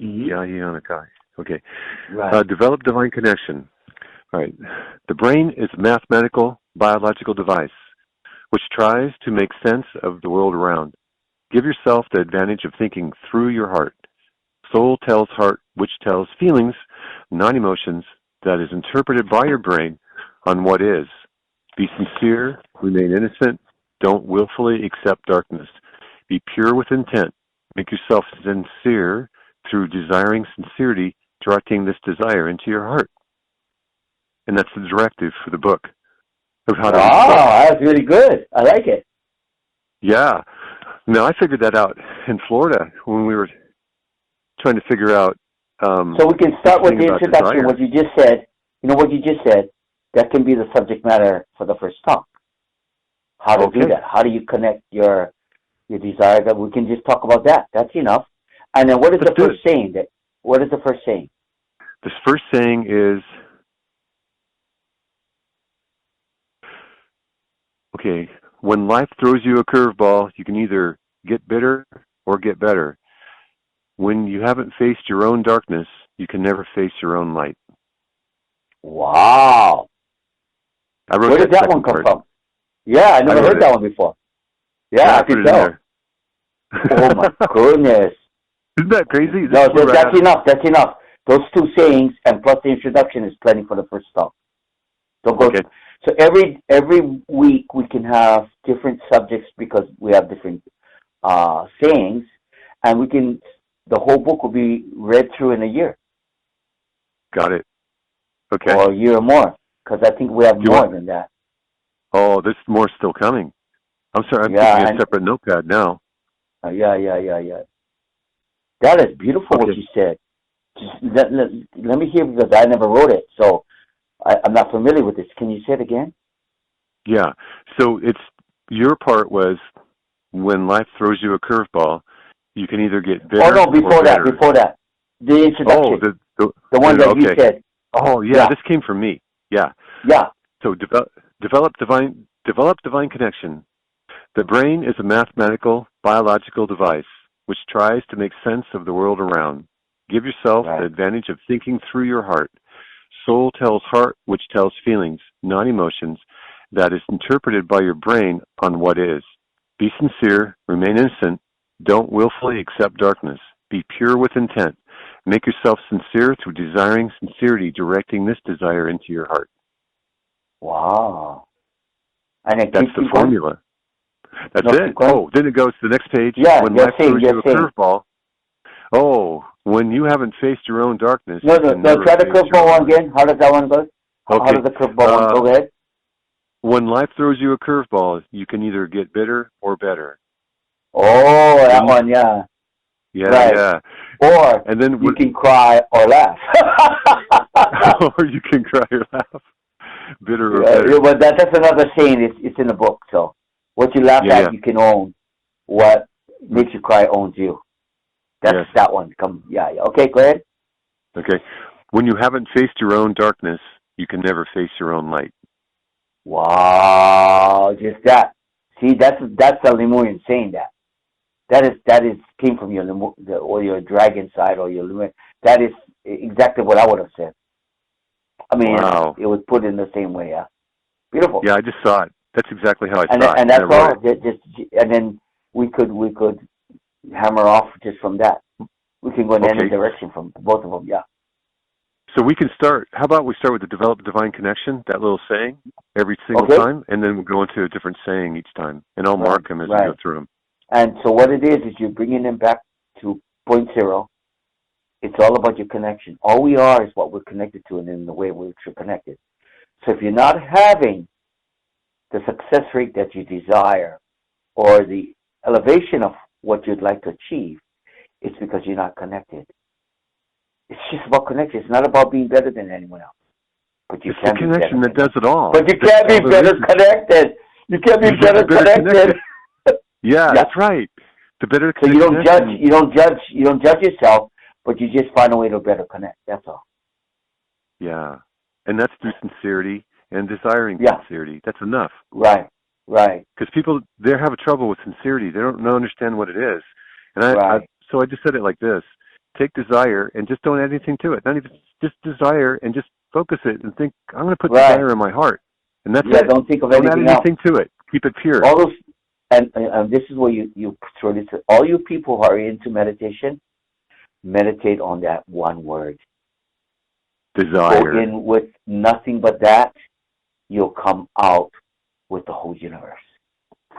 Keahi and I. Okay. Right. Develop divine connection. All right. The brain is a mathematical, biological device which tries to make sense of the world around. Give yourself the advantage of thinking through your heart. Soul tells heart, which tells feelings, not emotions, that is interpreted by your brain on what is. Be sincere, remain innocent, don't willfully accept darkness. Be pure with intent. Make yourself sincere through desiring sincerity, directing this desire into your heart. And that's the directive for the book of how to read the book. Wow, that's really good. I like it. Yeah. Now, I figured that out in Florida when we were trying to figure out. So we can start with the introduction, what you just said. You know what you just said? That can be the subject matter for the first talk. How to do that. How do you connect your desire? That we can just talk about that. That's enough. And then what is the first saying? What is the first saying? The first saying is, okay, when life throws you a curveball, you can either get bitter or get better. When you haven't faced your own darkness, you can never face your own light. Wow. Where did that one come from? Yeah, I never heard that one before. Yeah, I can tell. Oh my goodness. Isn't that crazy? No, that's enough. That's enough. Those two sayings and plus the introduction is plenty for the first talk. Don't go. Okay. So every week we can have different subjects because we have different sayings, and the whole book will be read through in a year. Got it. Okay. Or a year or more, because I think we have more than that. Oh, there's more still coming. I'm sorry, I'm keeping a separate notepad now. Yeah. That is beautiful what you said. Just let me hear, because I never wrote it, so I'm not familiar with this. Can you say it again? Yeah. So your part was, when life throws you a curveball, you can either get bitter. Oh no, before that. The introduction. Oh, the one that you said. Oh yeah, this came from me. Yeah. Yeah. So develop divine connection. The brain is a mathematical, biological device which tries to make sense of the world around. Give yourself the advantage of thinking through your heart. Soul tells heart, which tells feelings, not emotions, that is interpreted by your brain on what is. Be sincere, remain innocent, don't willfully accept darkness. Be pure with intent. Make yourself sincere through desiring sincerity, directing this desire into your heart. Wow. And that's the formula. That's it. Oh, then it goes to the next page. Yeah, when life throws you a curveball. Oh, when you haven't faced your own darkness. No, try the curveball one again. How does that one go? Okay. How does the curveball one go ahead? When life throws you a curveball, you can either get bitter or better. Oh, that one, yeah. Yeah, right. Yeah. Or and then you can cry or laugh. Or you can cry or laugh. Bitter or better. Yeah, but that's another saying. It's in the book. So what you laugh at, you can own. What makes you cry owns you. That's that one. Okay, go ahead. Okay. When you haven't faced your own darkness, you can never face your own light. Wow, just that. See, that's the Lemurian saying that. That is came from your dragon side or your Lemurian. That is exactly what I would have said. I mean, it was put in the same way. Yeah, beautiful. Yeah, I just saw it. That's exactly how I thought. And that's all. And then we could hammer off just from that. We can go in any direction from both of them. Yeah. So we can start. How about we start with the develop divine connection, that little saying, every single time, and then we'll go into a different saying each time, and I'll mark them as we go through them. And so what it is you're bringing them back to point zero. It's all about your connection. All we are is what we're connected to, and in the way which we're connected. So if you're not having the success rate that you desire, or the elevation of what you'd like to achieve, it's because you're not connected. It's just about connection. It's not about being better than anyone else. But you it's the connection that does it all. But you can't be better connected. You can't be better connected. Yeah, that's right. The better so you don't judge yourself, but you just find a way to better connect. That's all. Yeah. And that's through sincerity and desiring sincerity. That's enough. Right. Because people, they have trouble with sincerity. They don't understand what it is. And so I just said it like this. take desire and just don't add anything to it. Not even just desire, and just focus it and think, I'm going to put desire in my heart. And that's it. Don't think of anything else. Don't add anything to it. Keep it pure. All those, and this is where you throw this. All you people who are into meditation, meditate on that one word. Desire. Go in with nothing but that, you'll come out with the whole universe.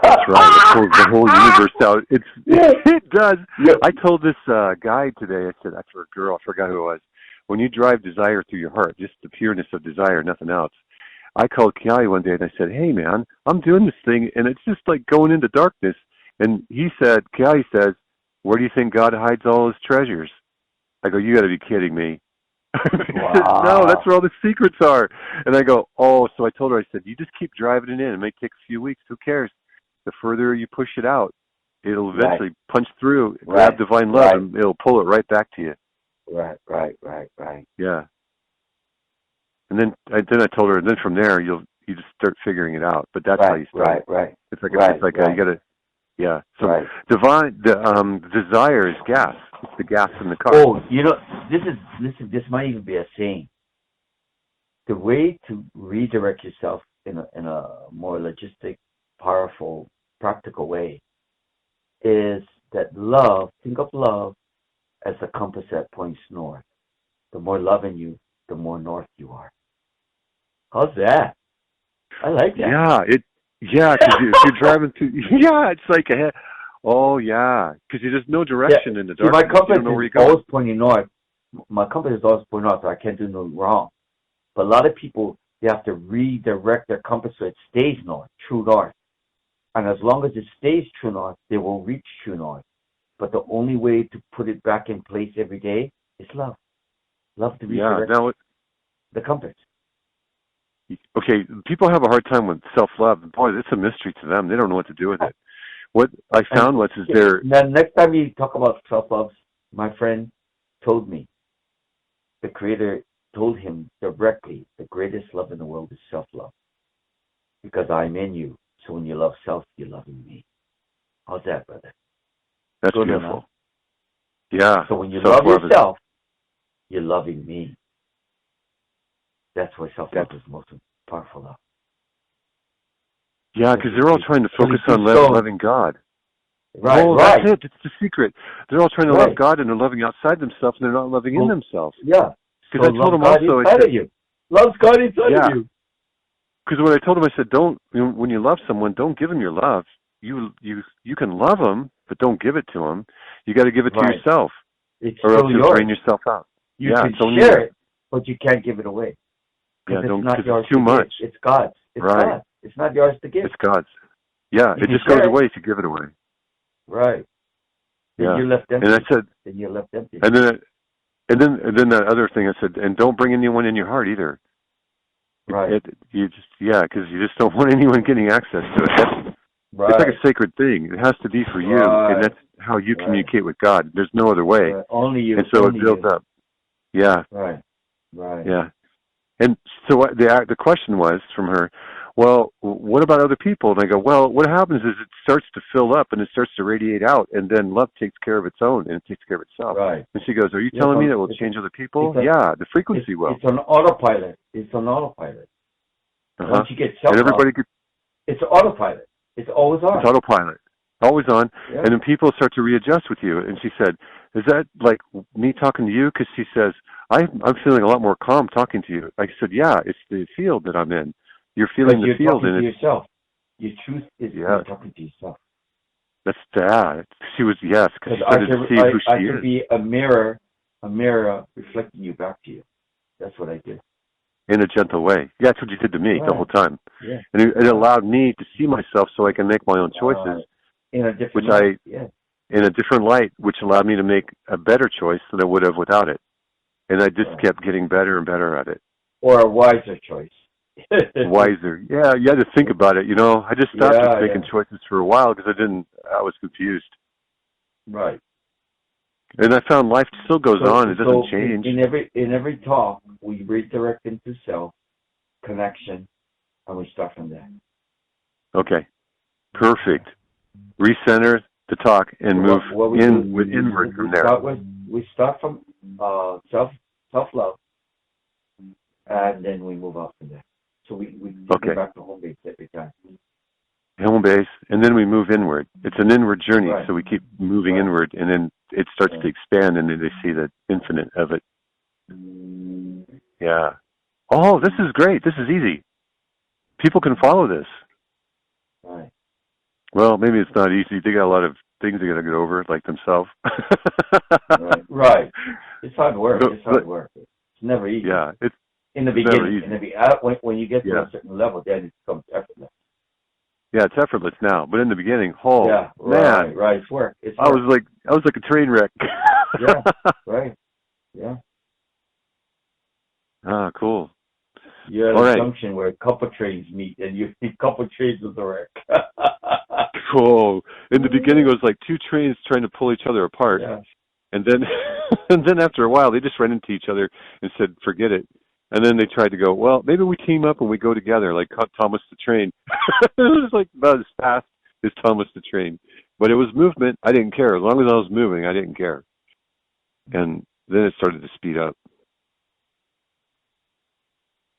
That's right. It pulls the whole universe out. It does. Yep. I told this guy today, I said, after a girl, I forgot who it was, when you drive desire through your heart, just the pureness of desire, nothing else. I called Keahi one day and I said, hey man, I'm doing this thing and it's just like going into darkness. And he said, Keahi says, where do you think God hides all his treasures? I go, you got to be kidding me. He said, no, that's where all the secrets are. And I go, oh, so I told her, I said, you just keep driving it in. It may take a few weeks. Who cares? The further you push it out, it'll eventually punch through, grab divine love, and it'll pull it right back to you. Right. Yeah. And then I told her, and then from there you just start figuring it out. But that's how you start. Right. It's like you gotta. Yeah. So the desire is gas. It's the gas in the car. Oh, this might even be a saying. The way to redirect yourself in a more logistic, powerful, practical way is that love. Think of love as a compass that points north. The more love in you, the more north you are. How's that? I like that. Yeah, because if you're driving through, it's like because there's no direction in the dark. My compass is always pointing north. My compass is always pointing north, so I can't do no wrong. But a lot of people, they have to redirect their compass so it stays north, true north. And as long as it stays true north, they will reach true north. But the only way to put it back in place every day is love. Love to redirect the compass. Okay, people have a hard time with self-love. Boy, it's a mystery to them. They don't know what to do with it. What I found Now, next time you talk about self-love, my friend told me, the Creator told him directly, the greatest love in the world is self-love. Because I'm in you. So when you love self, you're loving me. How's that, brother? That's beautiful. Yeah. So when you love yourself, you're loving me. That's why self-love is the most powerful love. Yeah, because they're all trying to focus on loving God. Right. That's it. It's the secret. They're all trying to love God, and they're loving outside themselves, and they're not loving in themselves. Yeah. Because I told them also, I said, you. Love's God inside of you. Because when I told them, I said, when you love someone, don't give them your love. You can love them, but don't give it to them. You got to give it to yourself, or else you'll drain yourself out. You can share it, but you can't give it away. Yeah, it's not yours it's too much. Give. It's God's. It's God's. It's not yours to give. It's God's. Yeah, it just goes away if you give it away. Right. Yeah. You're left empty. And I said, then you're left empty. And then that other thing I said, and don't bring anyone in your heart either. Right. Because you just don't want anyone getting access to it. It's like a sacred thing. It has to be for you, and that's how you communicate with God. There's no other way. Only you. And so it builds up. Yeah. Right. Yeah. And so the question was from her, well, what about other people? And I go, well, what happens is it starts to fill up and it starts to radiate out, and then love takes care of its own and it takes care of itself. Right. And she goes, are you telling me that will change other people? The frequency will. It's an autopilot. Once you get self-love, it's autopilot. It's always on. It's autopilot. Always on. Yeah. And then people start to readjust with you. And she said, is that like me talking to you? Because she says, I'm feeling a lot more calm talking to you. I said, yeah, it's the field that I'm in. You're feeling the field. You're talking to yourself. Your truth is you're talking to yourself. That's that. She was, yes, because she started to see who she is. I could be a mirror reflecting you back to you. That's what I did. In a gentle way. Yeah, that's what you did to me the whole time. Yeah. And it allowed me to see myself so I can make my own choices. In a different light. In a different light, which allowed me to make a better choice than I would have without it. And I just kept getting better and better at it. Or a wiser choice. Wiser. Yeah, you had to think about it, I just stopped making choices for a while because I was confused. Right. And I found life still goes on. It doesn't change. In every talk, we redirect into self, connection, and we start from there. Okay. Perfect. Recenter the talk and move inward from there. we start from self love, and then we move up from there. So we Okay. go back to home base every time. Home base, and then we move inward. It's an inward journey, Right. so we keep moving Right. inward, and then it starts Right. to expand, and then they see the infinite of it. Yeah. Oh, this is great. This is easy. People can follow this. Right. Well, maybe it's not easy. They got a lot of things they got to get over, like themselves. Right. Right. It's hard work. But- It's hard but- work. It's never easy. Yeah, it's In the never beginning. easy. When you get to Yeah. a certain level, then it becomes effortless. yeah, it's effortless now. But in the beginning, oh Yeah. man, Right. It's work. It's I work. was like a train wreck. Yeah. Right. Yeah. Ah, cool. You're at All a right. junction where a couple trains meet, and you see a couple trains of the wreck. Cool. In the beginning, it was like two trains trying to pull each other apart, Yeah. and then and then after a while, they just ran into each other and said, "Forget it." And then they tried to go, well, maybe we team up and we go together, like Thomas the Train. It was like about as fast as Thomas the Train. But it was movement. I didn't care. As long as I was moving, I didn't care. And then it started to speed up.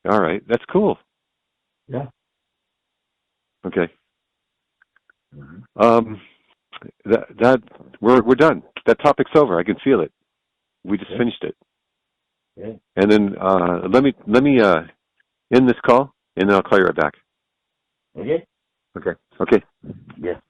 All right. That's cool. Yeah. Okay. That we're done. That topic's over. I can feel it. We just finished it. Yeah. And then let me end this call, and then I'll call you right back. Okay. Okay. Okay. Yeah.